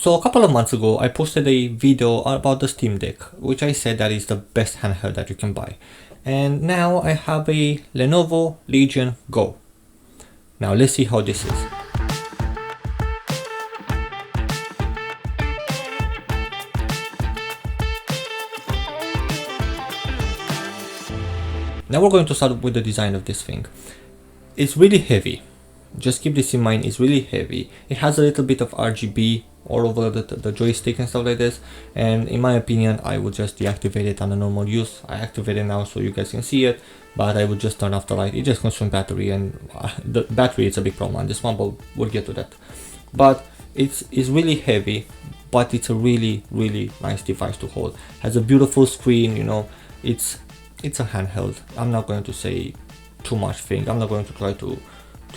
So a couple of months ago, I posted a video about the Steam Deck, which I said that is the best handheld that you can buy. And now I have a Lenovo Legion Go. Now let's see how this is. Now we're going to start with the design of this thing. It's really heavy. Just keep this in mind, it's really heavy. It has a little bit of RGB all over the joystick and stuff like this. And in my opinion, I would just deactivate it on a normal use. I activate it now so you guys can see it, but I would just turn off the light. It just consumes battery, and the battery is a big problem on this one, but we'll get to that. But it's really heavy, but it's a really nice device to hold. Has a beautiful screen, you know, it's a handheld. I'm not going to say too much thing. I'm not going to try to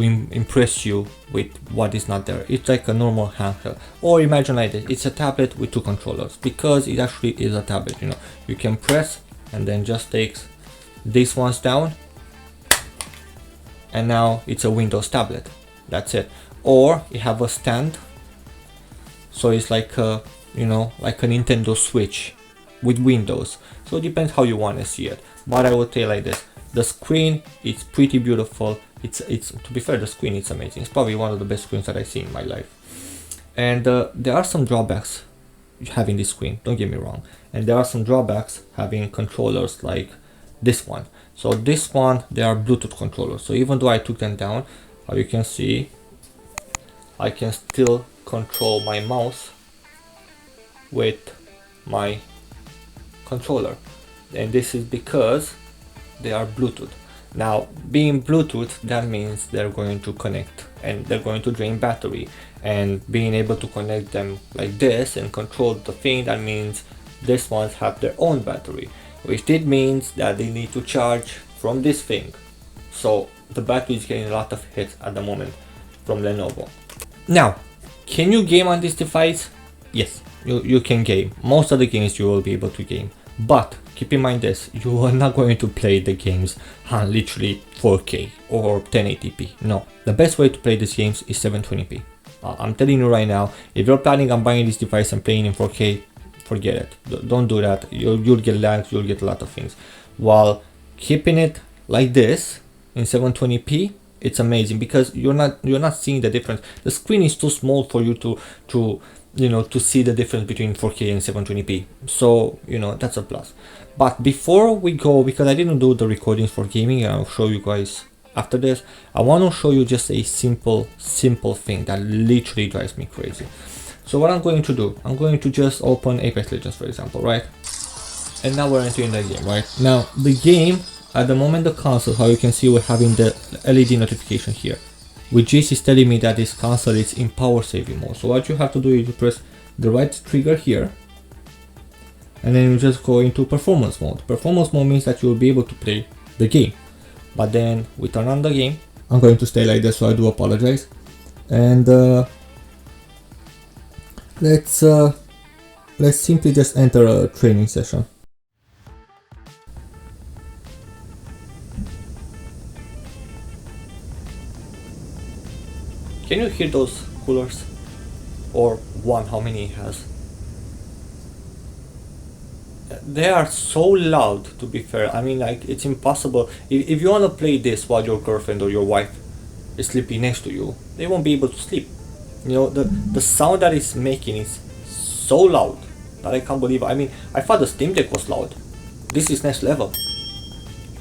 impress you with what is not there. It's like a normal handheld, or imagine like this, it's a tablet with two controllers, because it actually is a tablet. You know, you can press and then just takes these ones down, and now it's a Windows tablet. That's it. Or you have a stand, so it's like a, you know, like a Nintendo Switch with Windows. So it depends how you want to see it, but I would say like this: the screen is pretty beautiful. It's to be fair, the screen is amazing. It's probably one of the best screens that I've seen in my life. And there are some drawbacks having this screen, don't get me wrong, and there are some drawbacks having controllers like this one. So this one, they are Bluetooth controllers, so even though I took them down, you can see I can still control my mouse with my controller, and this is because they are Bluetooth. Now, being Bluetooth, that means they're going to connect and they're going to drain battery, and being able to connect them like this and control the thing, that means these ones have their own battery, which did means that they need to charge from this thing. So the battery is getting a lot of hits at the moment from Lenovo. Now, can you game on this device? Yes, you can game. Most of the games you will be able to game, but keep in mind this: you are not going to play the games on literally 4K or 1080p. No, the best way to play these games is 720p. I'm telling you right now, if you're planning on buying this device and playing in 4K, forget it. Don't do that. You'll get lags, you'll get a lot of things. While keeping it like this in 720p, it's amazing, because you're not seeing the difference. The screen is too small for you to you know, to see the difference between 4K and 720p. So, you know, that's a plus. But before we go, because I didn't do the recordings for gaming, and I'll show you guys after this, I want to show you just a simple thing that literally drives me crazy. So what I'm going to do, I'm going to just open Apex Legends, for example, right? And now we're entering the game, right? Now, the game, at the moment, the console, how you can see, we're having the LED notification here, which is telling me that this console is in power saving mode. So what you have to do is you press the right trigger here, and then you just go into performance mode. Performance mode means that you will be able to play the game. But then we turn on the game. I'm going to stay like this, so I do apologize. And let's simply just enter a training session. Can you hear those coolers? Or one, how many it has? They are so loud, to be fair. I mean, like, it's impossible. If you want to play this while your girlfriend or your wife is sleeping next to you, they won't be able to sleep. You know, the sound that it's making is so loud that I can't believe it. I mean, I thought the Steam Deck was loud. This is next level.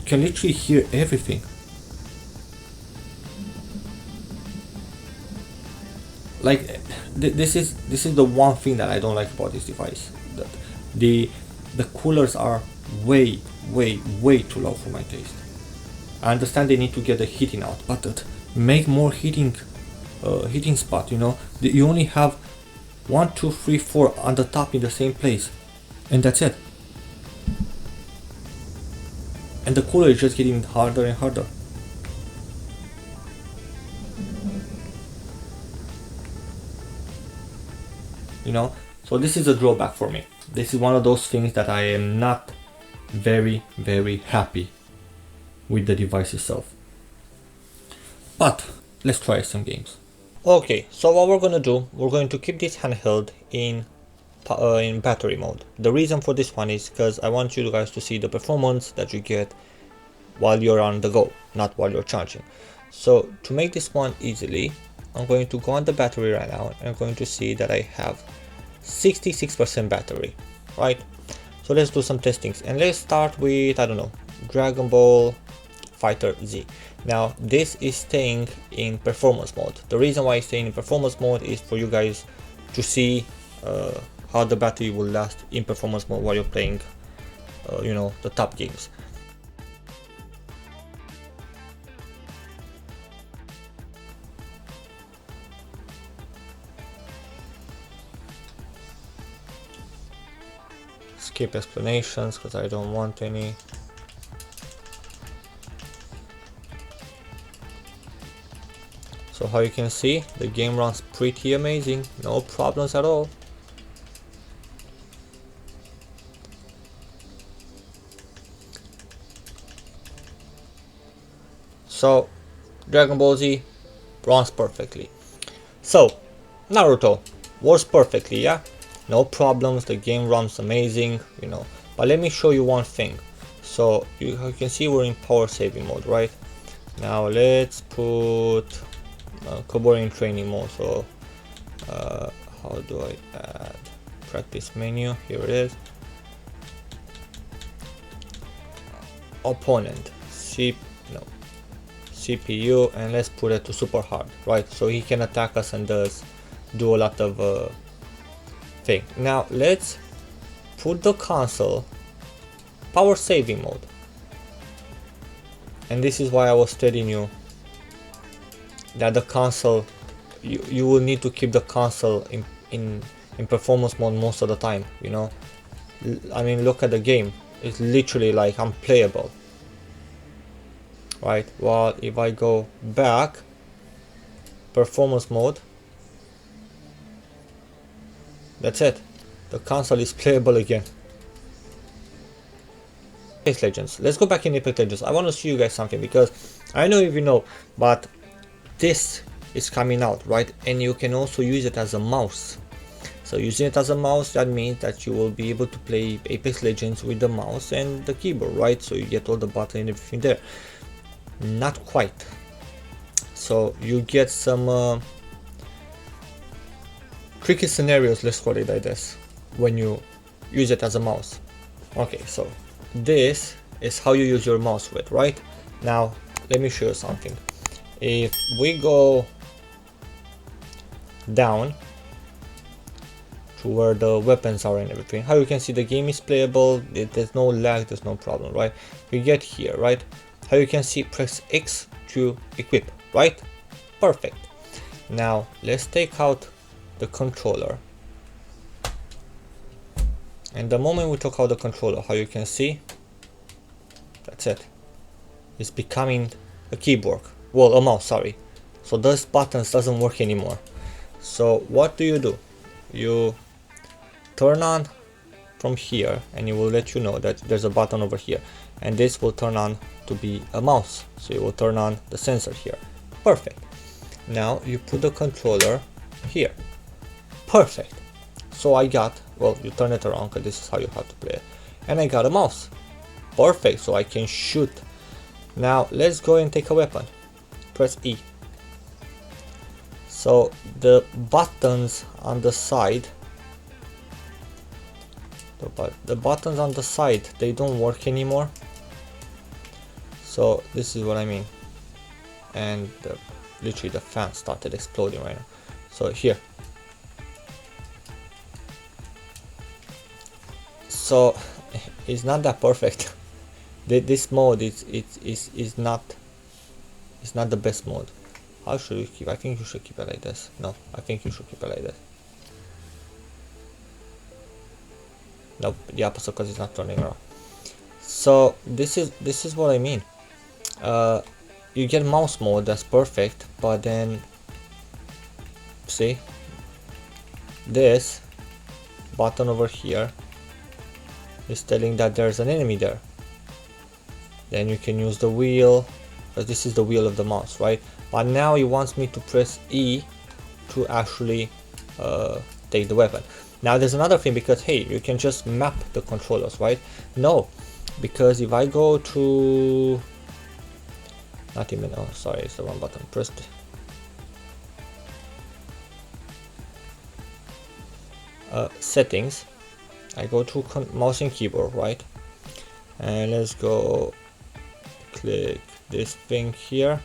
You can literally hear everything. Like, this is the one thing that I don't like about this device. That the coolers are way too loud for my taste. I understand they need to get the heating out, but make more heating spot. You know, you only have 1, 2, 3, 4 on the top in the same place, and that's it. And the cooler is just getting harder and harder. You know, so this is a drawback for me. This is one of those things that I am not very happy with the device itself. But let's try some games. Okay, so what we're gonna do, we're going to keep this handheld in battery mode. The reason for this one is because I want you guys to see the performance that you get while you're on the go, not while you're charging. So to make this one easily, I'm going to go on the battery right now, and I'm going to see that I have 66% battery, right? So let's do some testings, and let's start with, I don't know, Dragon Ball FighterZ. Now this is staying in performance mode. The reason why it's staying in performance mode is for you guys to see how the battery will last in performance mode while you're playing you know, the top games. Skip explanations because I don't want any. So how you can see, the game runs pretty amazing, no problems at all. So Dragon Ball Z runs perfectly. So Naruto works perfectly, yeah, no problems, the game runs amazing, you know. But let me show you one thing. So you can see we're in power saving mode, right? Now let's put Kobori in training mode. So how do I add practice menu? Here it is. Opponent CPU, and let's put it to super hard, right? So he can attack us and do a lot of thing. Now let's put the console power saving mode, and this is why I was telling you that the console, you will need to keep the console in performance mode most of the time, you know. I mean, look at the game, it's literally like unplayable, right? Well, if I go back performance mode, that's it, the console is playable again. Apex Legends, let's go back in Apex Legends. I want to show you guys something, because I know if you know, but this is coming out, right? And you can also use it as a mouse. So using it as a mouse, that means that you will be able to play Apex Legends with the mouse and the keyboard, right? So you get all the buttons and everything there. Not quite. So you get some tricky scenarios, let's call it like this, when you use it as a mouse. Okay, so this is how you use your mouse with, right? Now let me show you something. If we go down to where the weapons are and everything, how you can see the game is playable, there's no lag, there's no problem, right? We get here, right? How you can see, press X to equip, right? Perfect. Now let's take out the controller, and the moment we took out the controller, how you can see, that's it, it's becoming a keyboard, well, a mouse, sorry. So those buttons doesn't work anymore. So what do? You turn on from here, and it will let you know that there's a button over here, and this will turn on to be a mouse, so you will turn on the sensor here. Perfect. Now you put the controller here. Perfect. So I got, well, you turn it around because this is how you have to play it, and I got a mouse. Perfect. So I can shoot. Now let's go and take a weapon. Press E. So the buttons on the side, the buttons on the side, they don't work anymore. So this is what I mean. And literally the fan started exploding right now. So here. So it's not that perfect. This mode is not the best mode. How should we keep? I think you should keep it like this. No, I think you should keep it like this. Nope, the opposite, because it's not turning around. So this is what I mean. You get mouse mode, that's perfect, but then see this button over here is telling that there's an enemy there. Then you can use the wheel, because this is the wheel of the mouse, right? But now it wants me to press E to actually take the weapon. Now there's another thing, because hey, you can just map the controllers, right? No, because if I go to not even, oh sorry, it's the wrong button pressed. Settings, I go to mouse and keyboard, right? And let's go click this thing here,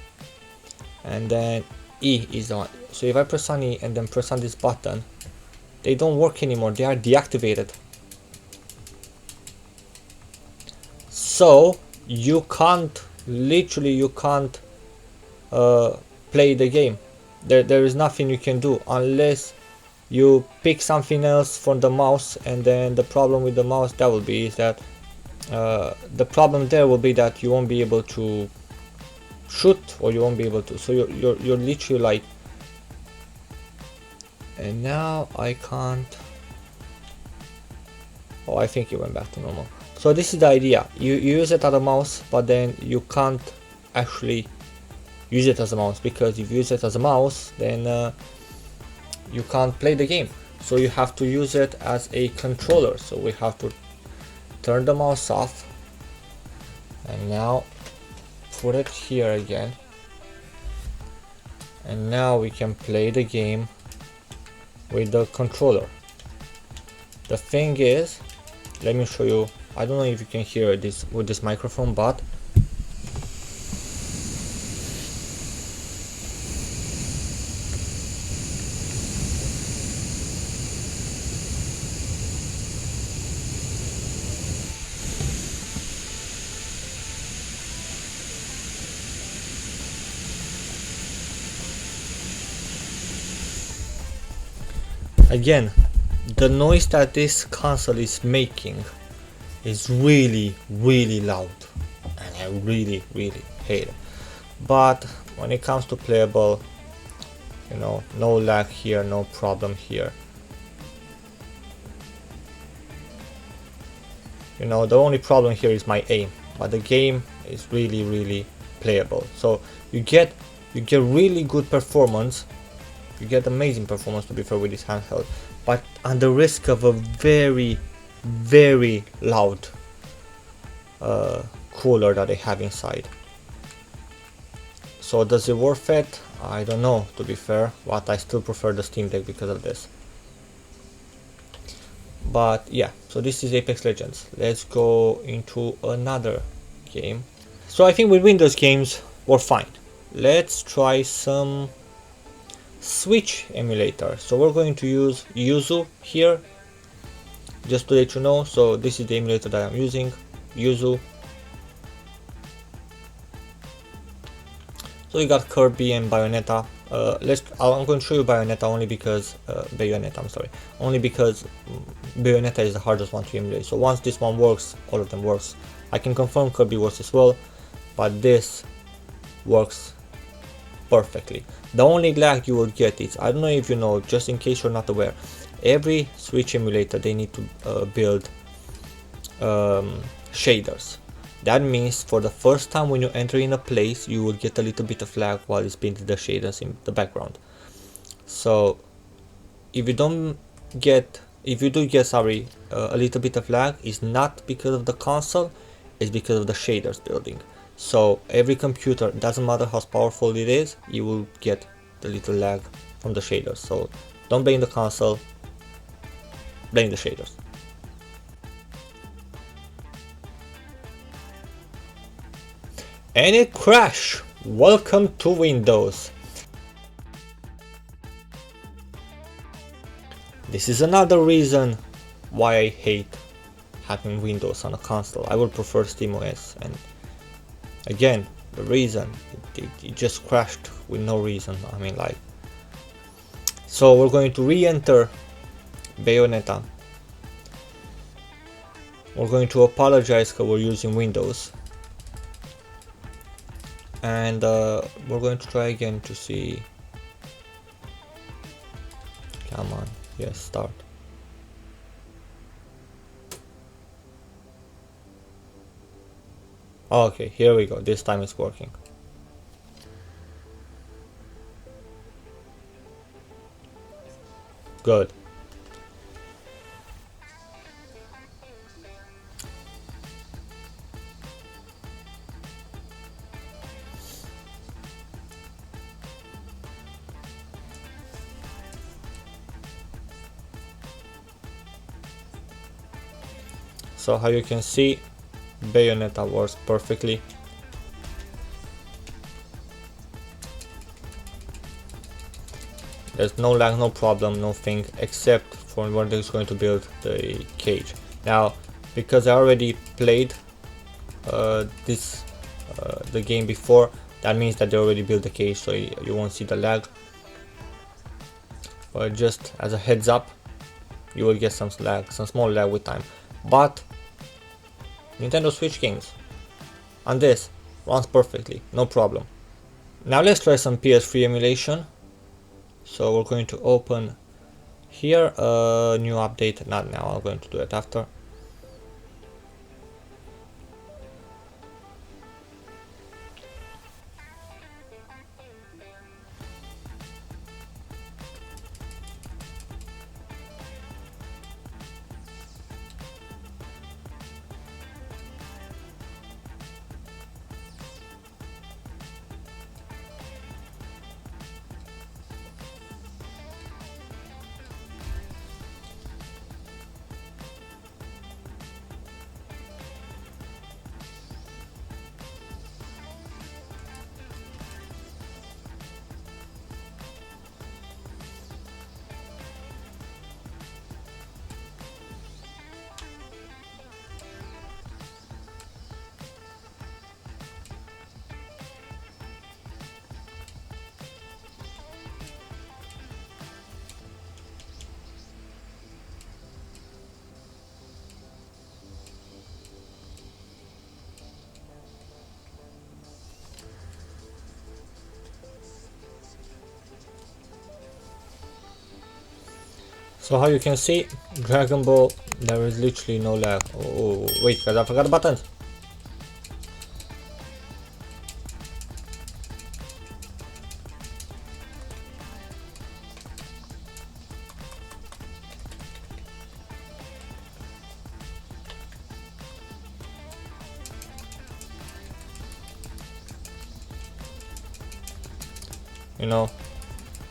and then E is on. So if I press on E and then press on this button, they don't work anymore, they are deactivated. So you can't, literally you can't play the game. There is nothing you can do unless you pick something else from the mouse. And then the problem with the mouse that will be is that the problem there will be that you won't be able to shoot, or you won't be able to, so you're literally like, and now I can't, oh I think it went back to normal. So this is the idea, you use it as a mouse, but then you can't actually use it as a mouse, because if you use it as a mouse, then you can't play the game. So you have to use it as a controller. So we have to turn the mouse off, and now put it here again, and now we can play the game with the controller. The thing is, let me show you, I don't know if you can hear this with this microphone, but again, the noise that this console is making is really loud, and I really hate it. But when it comes to playable, you know, no lag here, no problem here. You know, the only problem here is my aim, but the game is really playable. So you get really good performance. You get amazing performance, to be fair, with this handheld, but on the risk of a very loud cooler that they have inside. So does it worth it? I don't know, to be fair, but I still prefer the Steam Deck because of this. But yeah, so this is Apex Legends. Let's go into another game. So I think with Windows games we're fine. Let's try some Switch emulator. So we're going to use Yuzu here, just to let you know. So this is the emulator that I'm using, Yuzu. So we got Kirby and Bayonetta. I'm going to show you Bayonetta only because only because Bayonetta is the hardest one to emulate. So once this one works, all of them works. I can confirm Kirby works as well, but this works perfectly. The only lag you will get is, I don't know if you know, just in case you're not aware, every Switch emulator they need to build shaders. That means for the first time when you enter in a place, you will get a little bit of lag while it's building the shaders in the background. So if you do get a little bit of lag, it's not because of the console, it's because of the shaders building. So every computer, doesn't matter how powerful it is, you will get the little lag from the shaders. So don't blame the console, blame the shaders. And it crashed. Welcome to Windows. This is another reason why I hate having Windows on a console. I would prefer SteamOS, and again, the reason it just crashed with no reason. I mean, like, so we're going to re-enter Bayonetta. We're going to apologize because we're using Windows, and we're going to try again to see. Come on, yes, start. Okay, here we go. This time it's working. Good. So how you can see, Bayonetta works perfectly. There's no lag, no problem, nothing, except for when they're going to build the cage. Now, because I already played the game before, that means that they already built the cage, so you won't see the lag. But just as a heads up, you will get some lag, some small lag with time. But Nintendo Switch games and this runs perfectly, no problem. Now let's try some PS3 emulation. So we're going to open here a new update, not now, I'm going to do it after. So how you can see, Dragon Ball, there is literally no lag. Oh, wait, guys, I forgot the buttons. You know,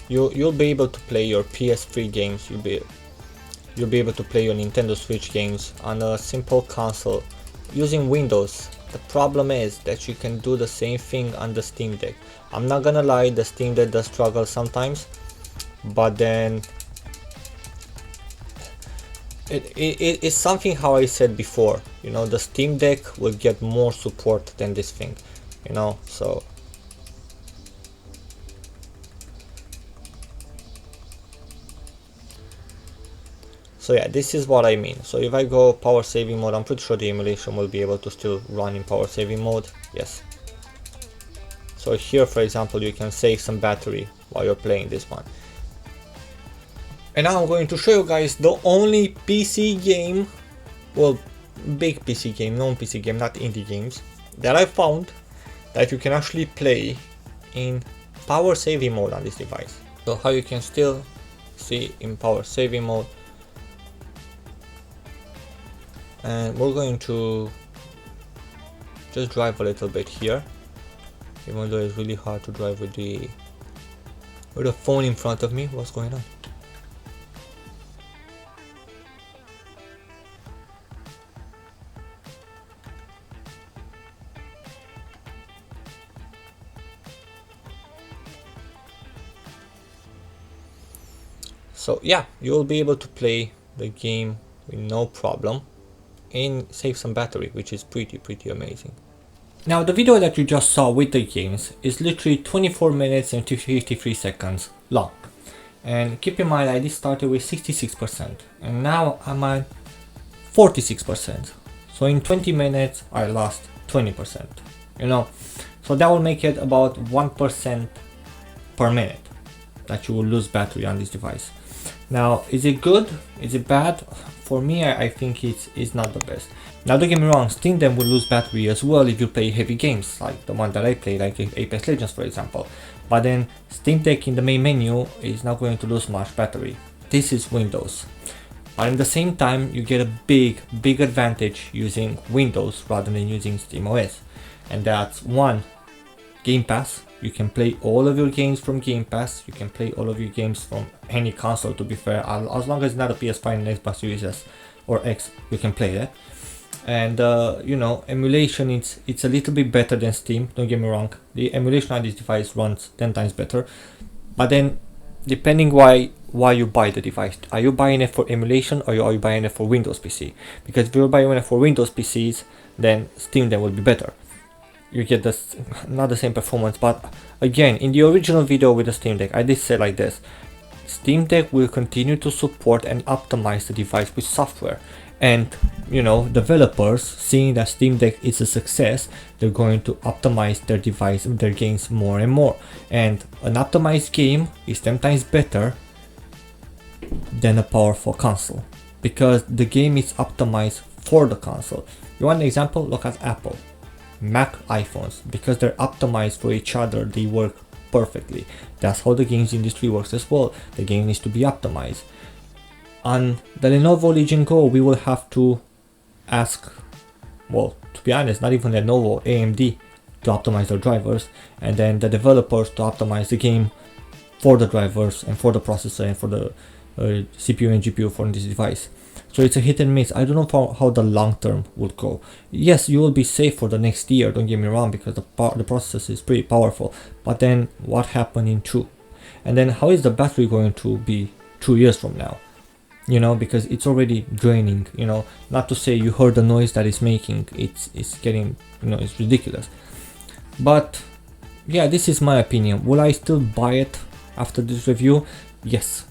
you'll be able to play your PS3 games, you'll be able to play your Nintendo Switch games on a simple console using Windows. The problem is that you can do the same thing on the Steam Deck. I'm not gonna lie, the Steam Deck does struggle sometimes, but then it's something how I said before, you know, the Steam Deck will get more support than this thing, you know, so yeah, this is what I mean. So if I go power saving mode, I'm pretty sure the emulation will be able to still run in power saving mode. Yes. So here, for example, you can save some battery while you're playing this one. And now I'm going to show you guys the only PC game, well, big PC game, non-PC game, not indie games, that I found that you can actually play in power saving mode on this device. So how you can still see in power saving mode. And we're going to just drive a little bit here, even though it's really hard to drive with the phone in front of me. What's going on? So yeah, you'll be able to play the game with no problem and save some battery, which is pretty amazing. Now the video that you just saw with the games is literally 24 minutes and 53 seconds long, and keep in mind I just started with 66% and now I'm at 46%, so in 20 minutes I lost 20%, you know, so that will make it about 1% per minute that you will lose battery on this device. Now, is it good? Is it bad? For me, I think it's not the best. Now, don't get me wrong, Steam Deck will lose battery as well if you play heavy games, like the one that I play, like Apex Legends, for example. But then, Steam Deck in the main menu is not going to lose much battery. this is Windows. But at the same time, you get a big advantage using Windows rather than using SteamOS. And that's one, Game Pass. You can play all of your games from Game Pass. You can play all of your games from any console, to be fair. As long as it's not a PS5 and Xbox Series S or X, you can play it. And you know, emulation, it's a little bit better than Steam, don't get me wrong. The emulation on this device runs 10 times better. But then, depending why you buy the device, are you buying it for emulation or are you buying it for Windows PC? Because if you're buying it for Windows PCs, then Steam Deck will be better. You get this, not the same performance, but again, in the original video with the Steam Deck, I did say like this: Steam Deck will continue to support and optimize the device with software. And you know, developers, seeing that Steam Deck is a success, they're going to optimize their device, their games more and more. And an optimized game is 10 times better than a powerful console, because the game is optimized for the console. You want an example? Look at Apple, Mac, iPhones, because they're optimized for each other, they work perfectly. That's how the games industry works as well. The game needs to be optimized. On the Lenovo Legion Go, we will have to ask, well, to be honest, not even Lenovo, AMD to optimize their drivers, and then the developers to optimize the game for the drivers and for the processor and for the CPU and GPU for this device. So it's a hit and miss. I don't know how the long term will go. Yes, you will be safe for the next year, don't get me wrong, because the processor is pretty powerful. But then what happened in 2? And then how is the battery going to be 2 years from now? You know, because it's already draining, you know, not to say you heard the noise that it's making, it's getting, you know, it's ridiculous. But yeah, this is my opinion. Will I still buy it after this review? Yes.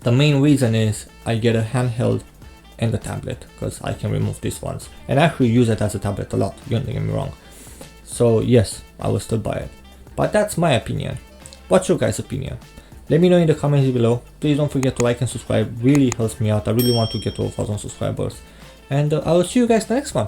The main reason is I get a handheld and a tablet, because I can remove these ones and actually use it as a tablet a lot, you don't get me wrong. So yes, I will still buy it. But that's my opinion. What's your guys' opinion? Let me know in the comments below. Please don't forget to like and subscribe, really helps me out. I really want to get to 1,000 subscribers. And I will see you guys in the next one.